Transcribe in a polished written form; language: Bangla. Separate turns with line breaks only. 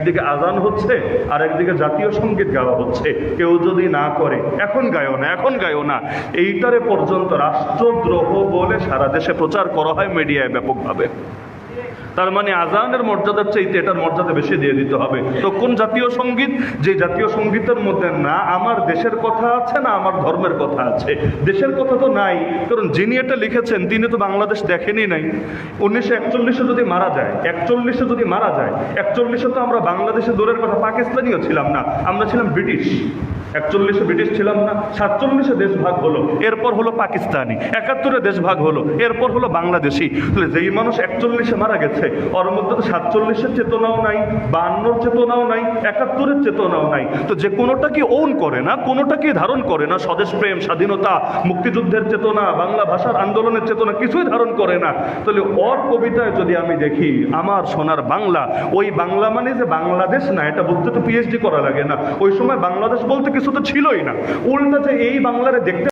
একদিকে আজান হচ্ছে আর একদিকে জাতীয় সঙ্গীত গাওয়া হচ্ছে। কেউ যদি না করে এখন গায়ও না, এখন গায়ও না, এইটারে পর্যন্ত রাষ্ট্রদ্রোহ বলে সারা দেশে প্রচার করা হয় মিডিয়ায় ব্যাপকভাবে। তার মানে আজানের মর্যাদার চাইতে এটার মর্যাদা বেশি দিয়ে দিতে হবে। তো কোন জাতীয় সঙ্গীত? যে জাতীয় সঙ্গীতের মধ্যে না আমার দেশের কথা আছে না আমার ধর্মের কথা আছে। দেশের কথা তো নাই, কারণ যিনি এটা লিখেছেন তিনি তো বাংলাদেশ দেখেনি নাই। 1941 যদি মারা যায়, 41 যদি মারা যায়, 41 তো আমরা বাংলাদেশে দূরের কথা পাকিস্তানিও ছিলাম না, আমরা ছিলাম ব্রিটিশ। 41 ব্রিটিশ ছিলাম না, 47 দেশ ভাগ হলো, এরপর হলো পাকিস্তানি, 71 দেশ ভাগ হলো, এরপর হলো বাংলাদেশি। তাহলে যেই মানুষ 41 মারা গেছে ওর মধ্যে তো 47 চেতনাও নাই, 52 চেতনাও নাই, 71 চেতনাও নাই। তো যে কোনোটাকে ওন করে না, কোনোটাকে ধারণ করে না, স্বদেশ প্রেম, স্বাধীনতা, মুক্তিযুদ্ধের চেতনা, বাংলা ভাষার আন্দোলনের চেতনা কিছুই ধারণ করে না, তাহলে ওর কবিতায় যদি আমি দেখি আমার সোনার বাংলা, ওই বাংলা মানে যে বাংলাদেশ না, এটা বলতে তো পিএইচডি করা লাগে না। ওই সময় বাংলাদেশ বলতে কিছু তো ছিলই না, উল্টা যে এই বাংলারে দেখতে